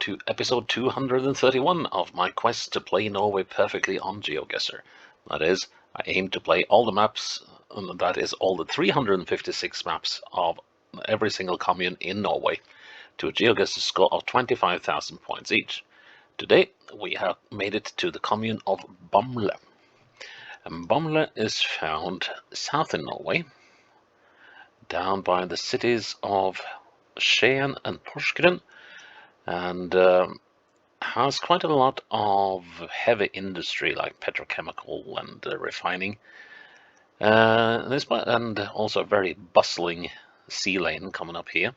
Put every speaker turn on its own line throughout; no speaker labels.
to episode 231 of my quest to play Norway perfectly on Geoguessr. That is, I aim to play all the maps, that is, all the 356 maps of every single commune in Norway, to a Geoguessr score of 25,000 points each. Today, we have made it to the commune of Bamble. And Bamble is found south in Norway, down by the cities of Skien and Porsgrunn, and has quite a lot of heavy industry like petrochemical and refining, and also a very bustling sea lane coming up here.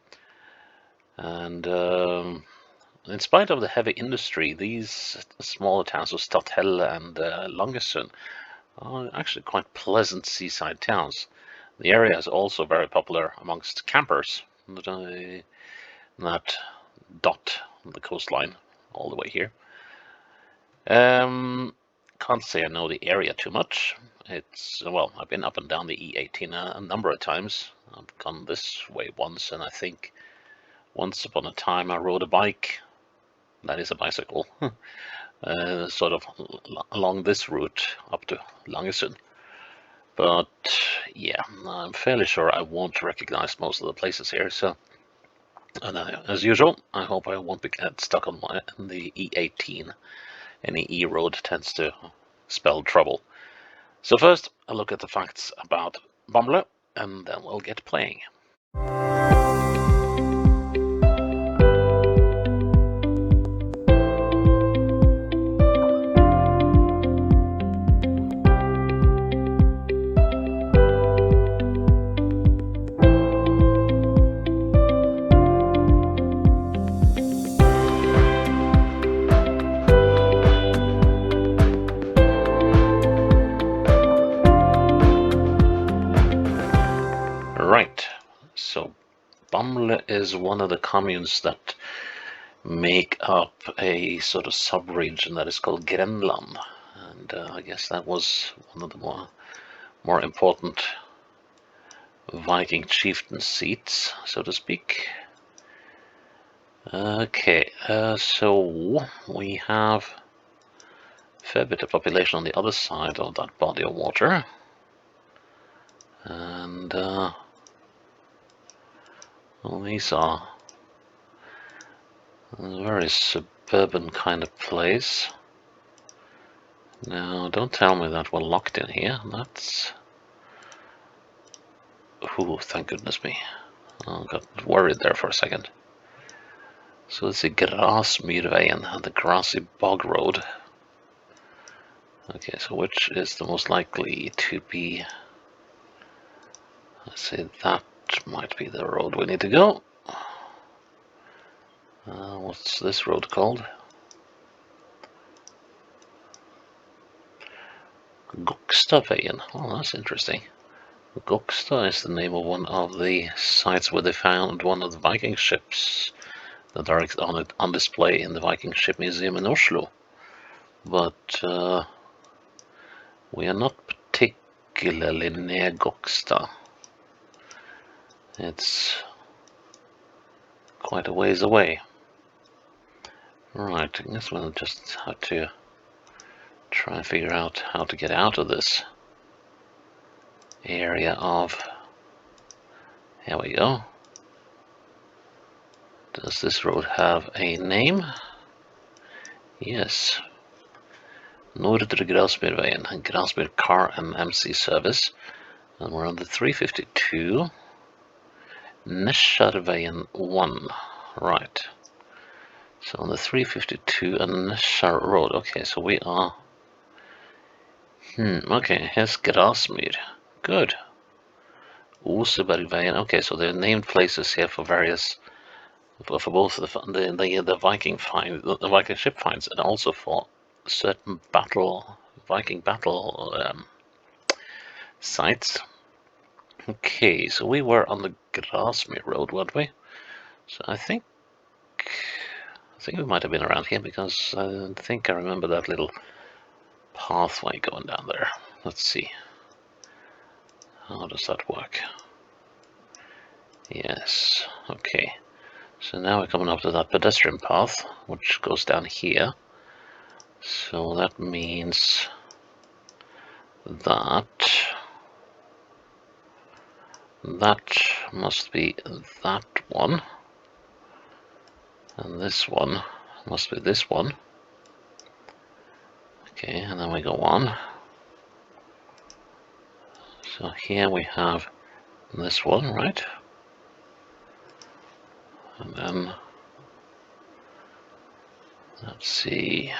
And in spite of the heavy industry, these smaller towns of Stathelle and Langesund are actually quite pleasant seaside towns. The area is also very popular amongst campers that dot the coastline all the way here. Can't say I know the area too much. Well, I've been up and down the E18 a number of times. I've gone this way once, and I think once upon a time I rode a bike. That is a bicycle. Sort of along this route up to Langesund. But yeah, I'm fairly sure I won't recognize most of the places here. So, and as usual, I hope I won't get stuck on the E18. Any E road tends to spell trouble. So first, a look at the facts about Bamble, and then we'll get playing. Right, so Bamble is one of the communes that make up a sort of sub-region that is called Grenland, and I guess that was one of the more important Viking chieftain seats, so to speak. Okay, so we have a fair bit of population on the other side of that body of water, and well, these are a very suburban kind of place. Now, don't tell me that we're locked in here. That's... Ooh, thank goodness me. I got worried there for a second. So it's the Grasmyrveien, the grassy bog road. Okay, so which is the most likely to be... Let's say that might be the road we need to go. What's this road called? Gokstadveien. Oh, that's interesting. Gokstad is the name of one of the sites where they found one of the Viking ships that are on display in the Viking Ship Museum in Oslo. But we are not particularly near Gokstad. It's quite a ways away. Right, I guess we'll just have to try and figure out how to get out of this area of... Here we go. Does this road have a name? Yes. Nordre Grasmyrveien, Grasmyr Car and MC Service. And we're on the 352. Nesjarveien 1. Right. So on the 352 and Nesjar Road. Okay, so we are... okay, here's Grasmyr. Good. Osebergveien. Okay, so they're named places here for various... For both the Viking the Viking ship finds, and also for certain Viking battle sites. Okay, so we were on the Grasmyr Road, weren't we? So I think we might have been around here, because I think I remember that little pathway going down there. Let's see. How does that work? Yes, okay. So now we're coming up to that pedestrian path, which goes down here. So that means that must be that one, and this one must be this one. Okay, and then we go on. So here we have this one, right? And then let's see.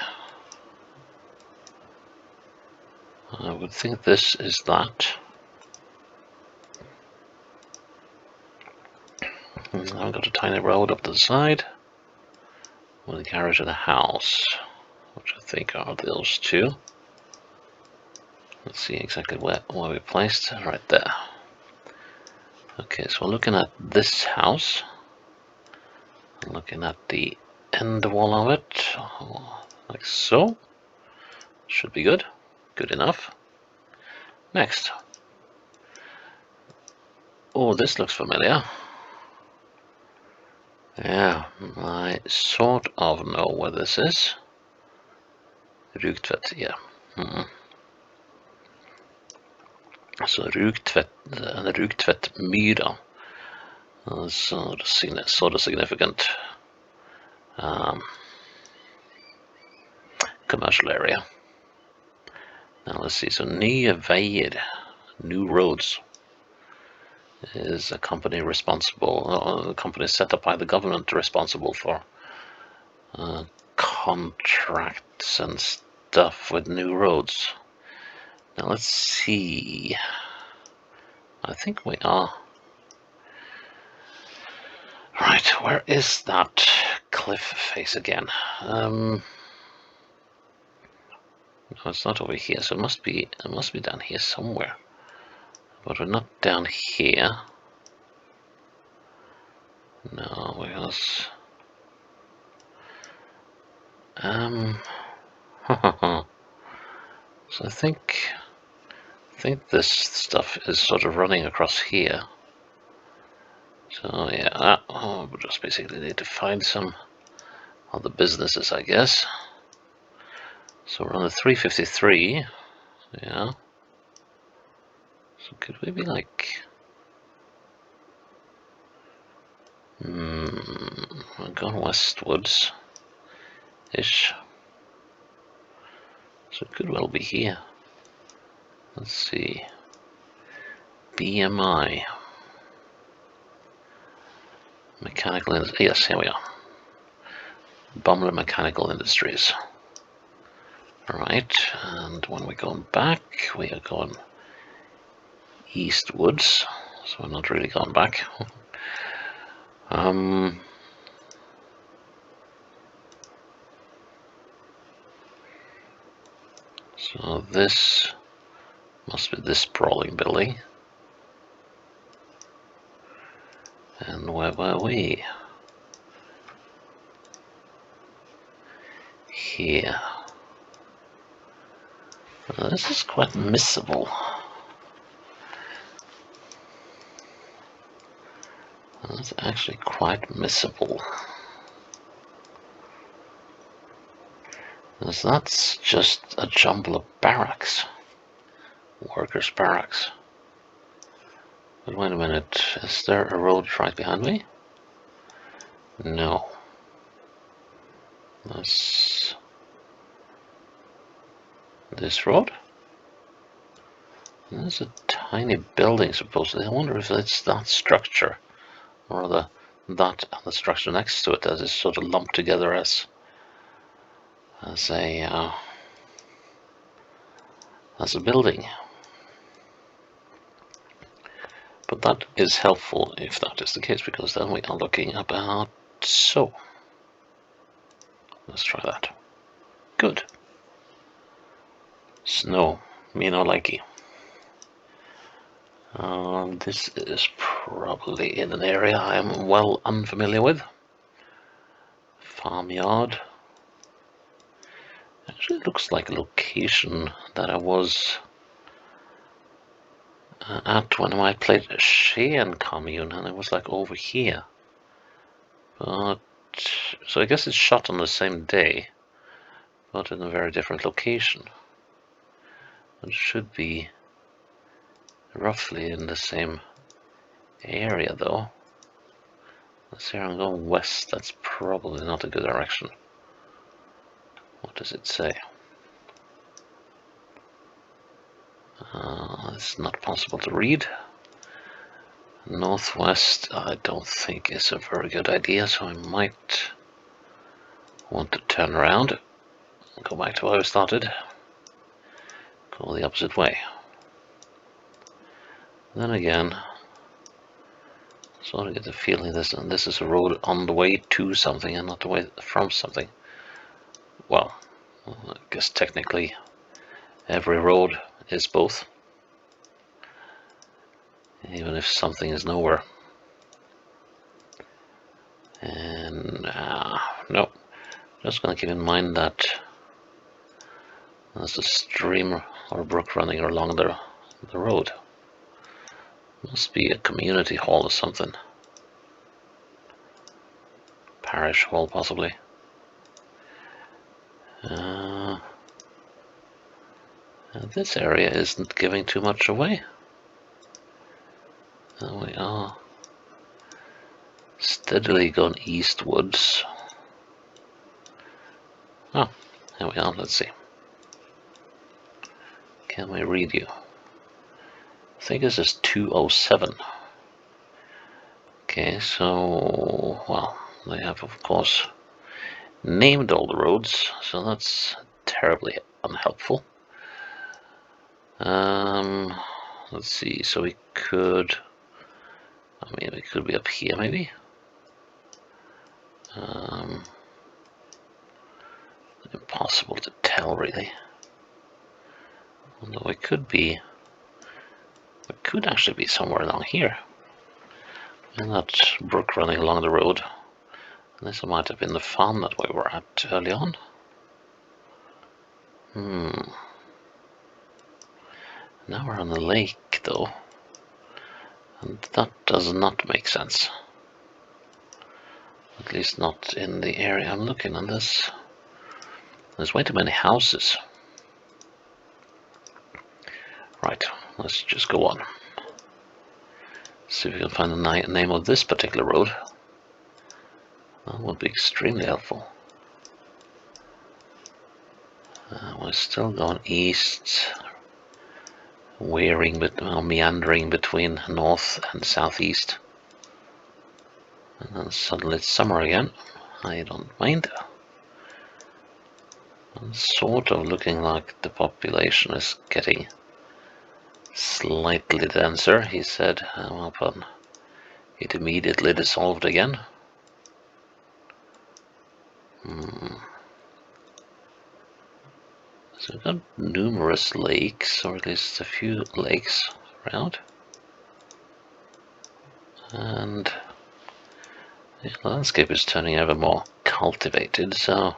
I would think this is that. And I've got a tiny road up to the side with a garage and a house, which I think are those two. Let's see exactly where we placed. Right there. Okay, so we're looking at this house. I'm looking at the end wall of it, like so. Should be good. Good enough. Next. Oh, this looks familiar. Yeah, I sort of know where this is. Rugtvedt, yeah. So Rugtvedt-myra. Sort of significant commercial area. Now let's see. So Nye Veier, New Roads, is a company responsible, a company set up by the government responsible for contracts and stuff with new roads. Now let's see. I think we are. Right, where is that cliff face again? No, it's not over here, so it must be down here somewhere. But we're not down here. No, because so I think this stuff is sort of running across here. So yeah, we just basically need to find some other businesses, I guess. So we're on the 353, yeah. So could we be like, we're going westwards-ish. So it could well be here. Let's see. BMI. Mechanical Industries. Yes, here we are. Bamble Mechanical Industries. Alright, and when we're going back, we are going eastwards. So we're not really going back. So this must be this sprawling building. And where were we? Here. This is quite missable. That's actually quite missable. Because that's just a jumble of barracks. Workers' barracks. But wait a minute, is there a road right behind me? No. That's this road? There's a tiny building supposedly. I wonder if it's that structure, or that and the structure next to it that is sort of lumped together as a building. But that is helpful if that is the case, because then we are looking about so. Let's try that. Good. Snow. Me no likey. This is probably in an area I am well unfamiliar with. Farmyard. Actually, it looks like a location that I was at when I played Skien Commune, and it was like over here. But so I guess it's shot on the same day, but in a very different location. It should be roughly in the same area, though. Let's see, I'm going west. That's probably not a good direction. What does it say? It's not possible to read. Northwest, I don't think is a very good idea, so I might want to turn around, go back to where I started, go the opposite way. Then again, sort of get the feeling this is a road on the way to something and not the way from something. Well, I guess technically every road is both, even if something is nowhere. And no, just gonna keep in mind that there's a stream or a brook running along the road. Must be a community hall or something. Parish hall, possibly. This area isn't giving too much away. There we are. Steadily going eastwards. Oh, here we are. Let's see. Can we read you? I think this is 207. Okay, so, well, they have, of course, named all the roads, so that's terribly unhelpful. Let's see, so we could, we could be up here, maybe. Impossible to tell, really. Although it could actually be somewhere along here. And that brook running along the road. This might have been the farm that we were at early on. Now we're on the lake, though. And that does not make sense. At least not in the area I'm looking at this. There's way too many houses. Right, let's just go on. See if we can find the name of this particular road. That would be extremely helpful. We're still going east, meandering between north and southeast. And then suddenly it's summer again. I don't mind. And sort of looking like the population is getting slightly denser, he said, upon it immediately dissolved again. So we've got numerous lakes, or at least a few lakes around. And the landscape is turning ever more cultivated, so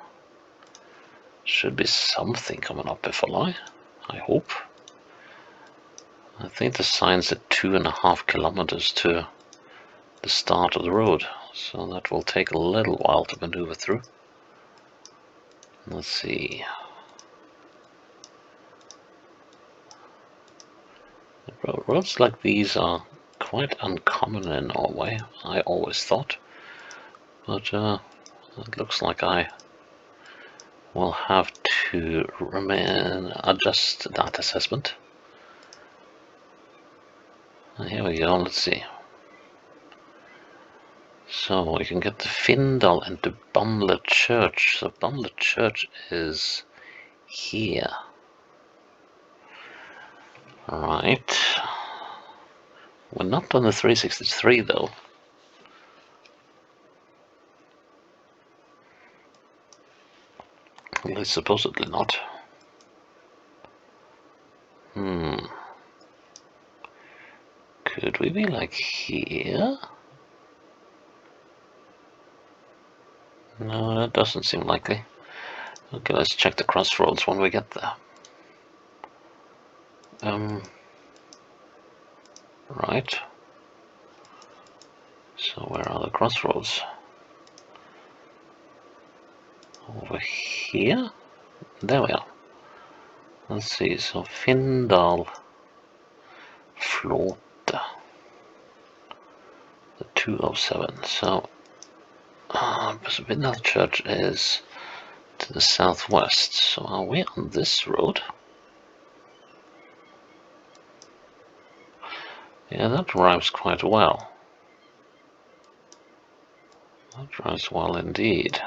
should be something coming up before long, I hope. I think the sign's at 2.5 kilometers to the start of the road, so that will take a little while to maneuver through. Let's see. Roads like these are quite uncommon in Norway, I always thought. But it looks like I will have to adjust that assessment. And here we go, let's see. So we can get to Findal and to Bamble Church. So Bamble Church is here. Right. We're not on the 363 though. At least supposedly not. Could we be like here? No, that doesn't seem likely. Okay, let's check the crossroads when we get there. Right. So where are the crossroads? over here. There we are. Let's see, so Findal Flote, the 207. So Findal Church is to the southwest. So are we on this road? Yeah, that rhymes quite well. That rhymes well indeed.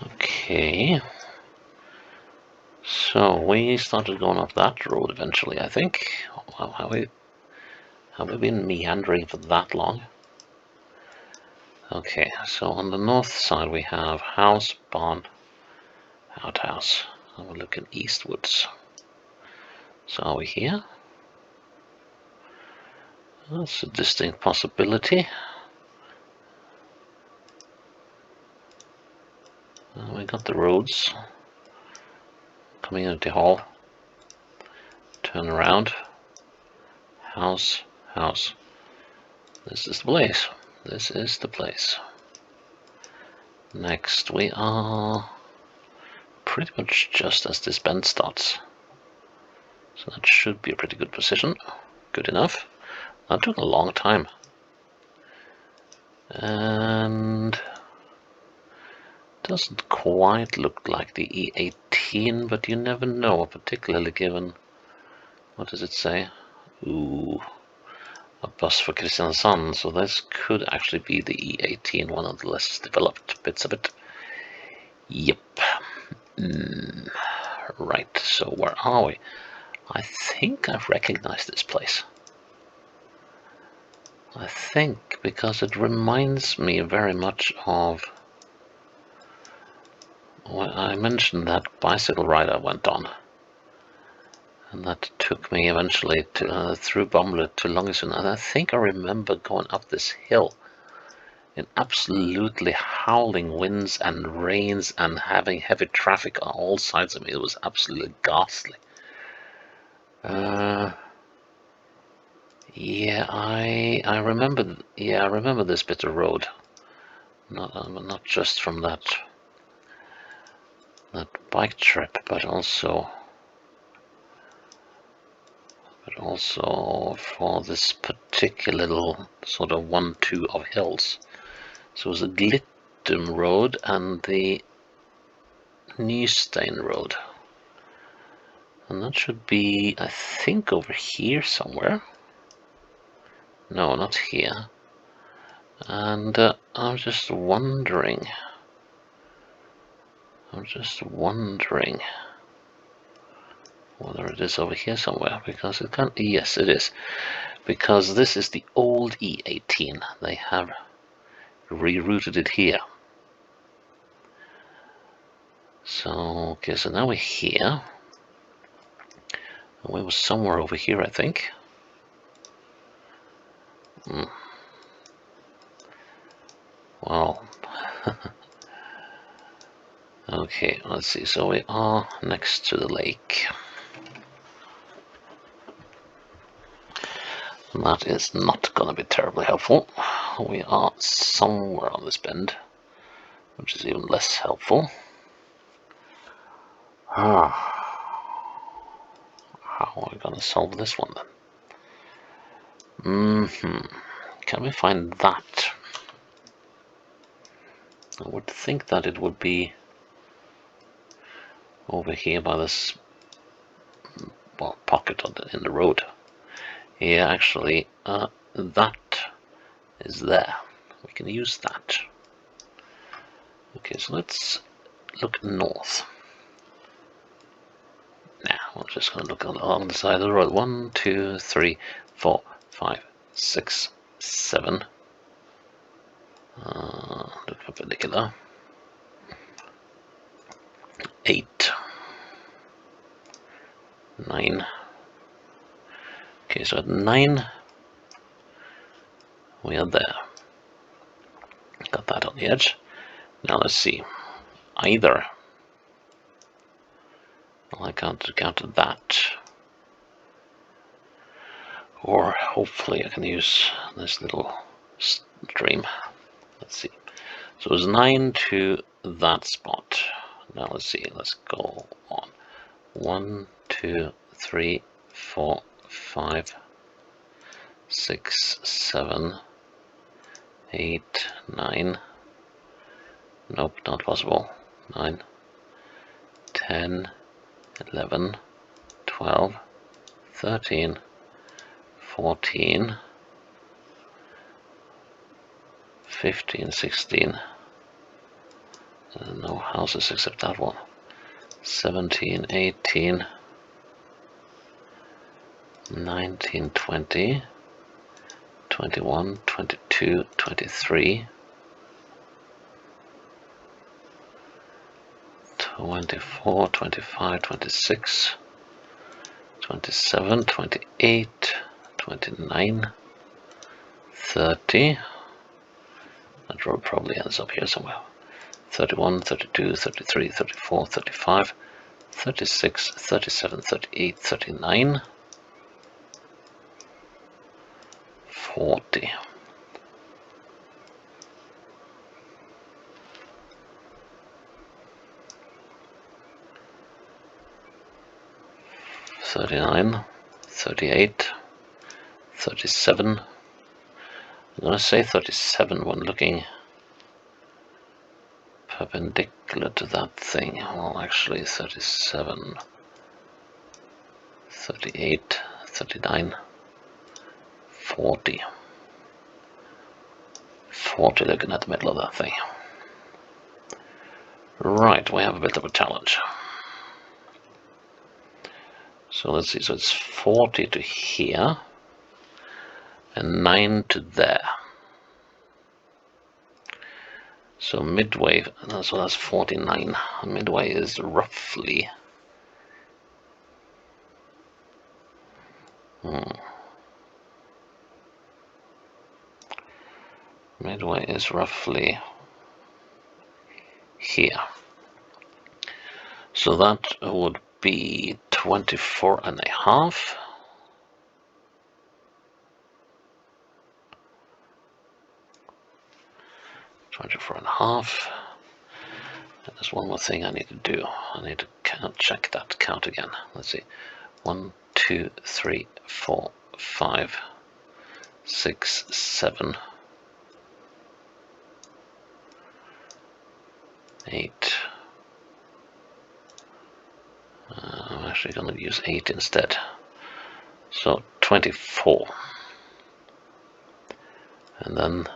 Okay. So we started going up that road eventually, I think. Wow, have we been meandering for that long? Okay, so on the north side we have house, barn, outhouse. And we're looking eastwards. So are we here? That's a distinct possibility. We got the roads. Community hall. Turn around. House, house. This is the place. This is the place. Next we are pretty much just as this bend starts. So that should be a pretty good position. Good enough. That took a long time. And doesn't quite look like the E18, but you never know, particularly given, what does it say? Ooh, a bus for Kristiansand, so this could actually be the E18, one of the less developed bits of it. Yep. Right, so where are we? I think I've recognized this place. I think, because it reminds me very much of when I mentioned that bicycle ride I went on. And that took me eventually to, through Bamble to Långesund. And I think I remember going up this hill in absolutely howling winds and rains and having heavy traffic on all sides of me. It was absolutely ghastly. Yeah, I remember. Yeah, I remember this bit of road. Not just from that bike trip, but also for this particular little sort of 1-2 of hills. So it was a Glittum road and the Nystein road. And that should be, I think, over here somewhere. No, not here. And I'm just wondering whether it is over here somewhere, because it can't. Yes, it is, because this is the old E18. They have rerouted it here. So okay, so now we're here. We were somewhere over here, I think. Well, okay, let's see. So we are next to the lake. And that is not going to be terribly helpful. We are somewhere on this bend, which is even less helpful. How are we going to solve this one then? Can we find that? I would think that it would be over here by this, well, pocket in the road. Yeah, actually, that is there. We can use that. Okay, so let's look north. Now, we're just going to look along the side of the road. 1, 2, 3, 4, 5, 6, 7. Look perpendicular. 8, 9. Okay, so at 9, we are there. Got that on the edge. Now let's see. Either I counted that, or hopefully I can use this little stream. Let's see. So it was 9 to that spot. Now let's see, let's go on. 1, 2, 3, 4, 5, 6, 7, 8, 9. Nope, not possible. 9, 10, 11, 12, 13, 14, 15, 16. No houses except that one. 17, 18, 19, 20, 21, 22, 23, 24, 25, 26, 27, 28, 29, 30. That road probably ends up here somewhere. 31, 32, 33, 34, 35, 36, 37, 38, 39, 40. 39, 38, 37. I'm going to say 37 when looking perpendicular to that thing. Well, actually 37, 38, 39, 40. 40 looking at the middle of that thing. Right, we have a bit of a challenge. So let's see, so it's 40 to here and 9 to there. So midway, so that's 49. Midway is roughly midway is roughly here. So that would be 24 and a half. There's one more thing I need to do. I need to check that count again. Let's see. 1, 2, 3, 4, 5, 6, 7, 8. I'm actually going to use 8 instead. So 24. And then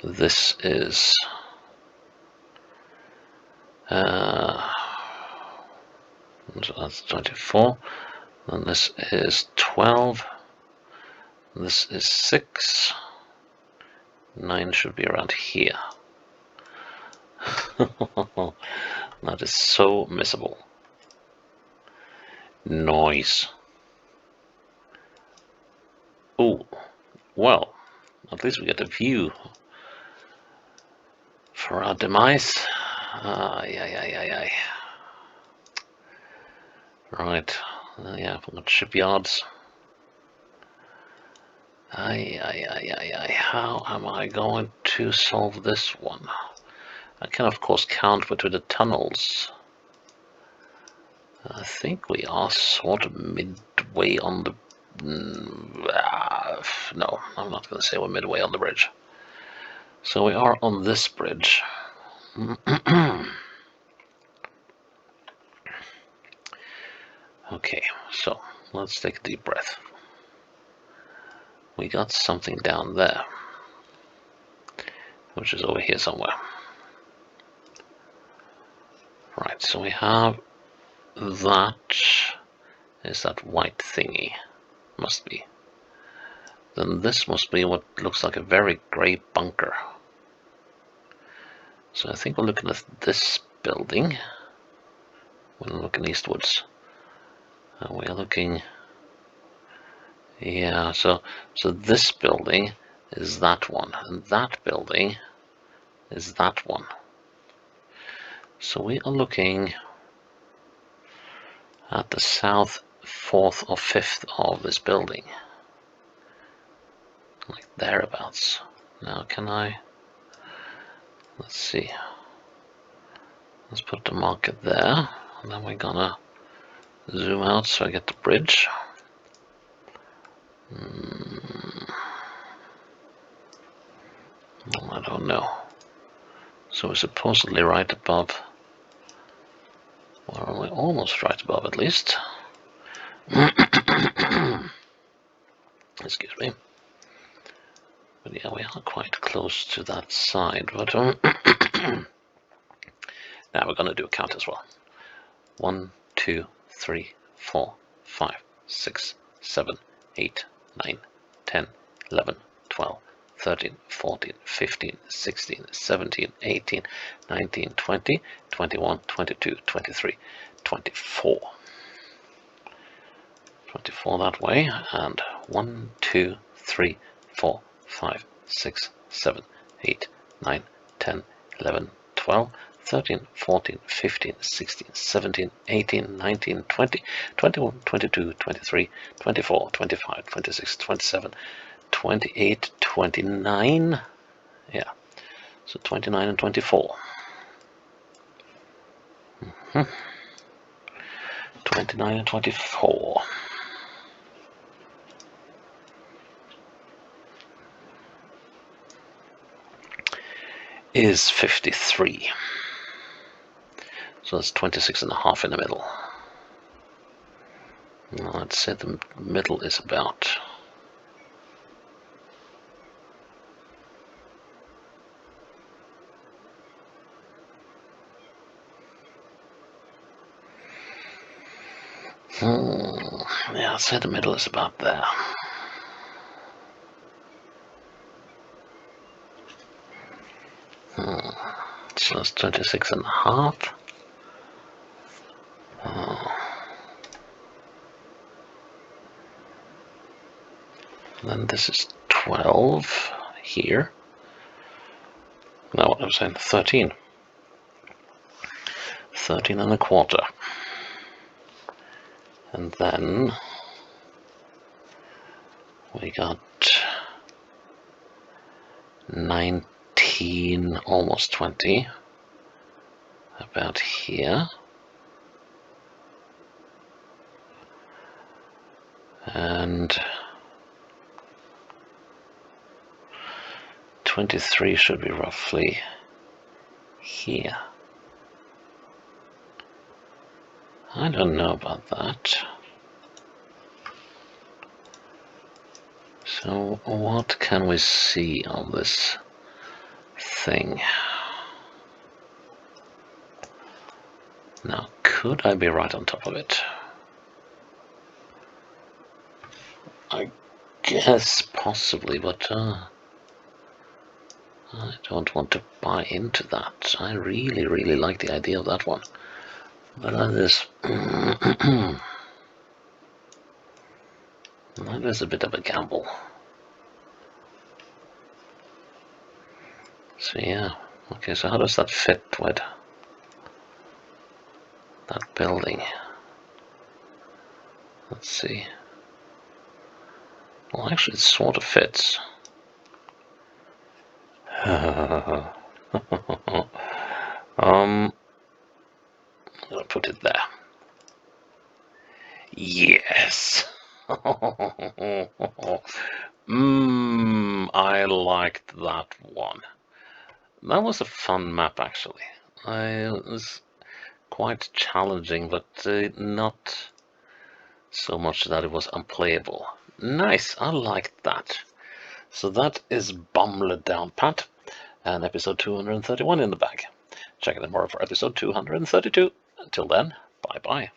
this is so that's 24. Then this is 12. This is 6. 9 should be around here. That is so missable. Noise. Oh, well, at least we get a view for our demise. Right, yeah, we've got shipyards. How am I going to solve this one? I can of course count between the tunnels. I think we are sort of midway on the... no, I'm not going to say we're midway on the bridge. So we are on this bridge. Okay, so let's take a deep breath. We got something down there, which is over here somewhere. Right, so we have that. Is that white thingy? Must be. Then this must be what looks like a very grey bunker. So I think we're looking at this building. We're looking eastwards. And we're looking... Yeah, so this building is that one, and that building is that one. So we are looking at the south 4th or 5th of this building. Like thereabouts. Now can I... Let's see. Let's put the marker there, and then we're gonna zoom out so I get the bridge. I don't know. So we're supposedly right above. Well, we're almost right above at least. Excuse me. But yeah, we are quite close to that side. But now we're going to do a count as well. 1, 2, 3, 4, 5, 6, 7, 8, 9, 10, 11, 12, 13, 14, 15, 16, 17, 18, 19, 20, 21, 22, 23, 24. 24 that way, and 1, 2, 3, 4, 5, 6, 7, 8, 9, 10, 11, 12, 13, 14, 15, 16, 17, 18, 19, 20, 21, 22, 23, 24, 25, 26, 27, 28, 29. Yeah, so 29 and 24. 29 and 24. Is 53. So that's 26.5 in the middle. Now let's say the middle is about yeah, I'd say the middle is about there. So that's 26.5. Then this is 12 here. No, what I'm saying, 13. 13 and a quarter. And then we got 19, almost 20, about here. And 23 should be roughly here. I don't know about that. So what can we see on this thing? Now, could I be right on top of it? I guess possibly, but I don't want to buy into that. I really, really like the idea of that one. But that is that is a bit of a gamble. So yeah, okay, so how does that fit with that building? Let's see. Well, actually, it sort of fits. I'm gonna put it there. Yes. I liked that one. That was a fun map, actually. It was quite challenging, but not so much that it was unplayable. Nice, I liked that. So that is Bamble down pat, and episode 231 in the bag. Check out more for episode 232. Until then, bye-bye.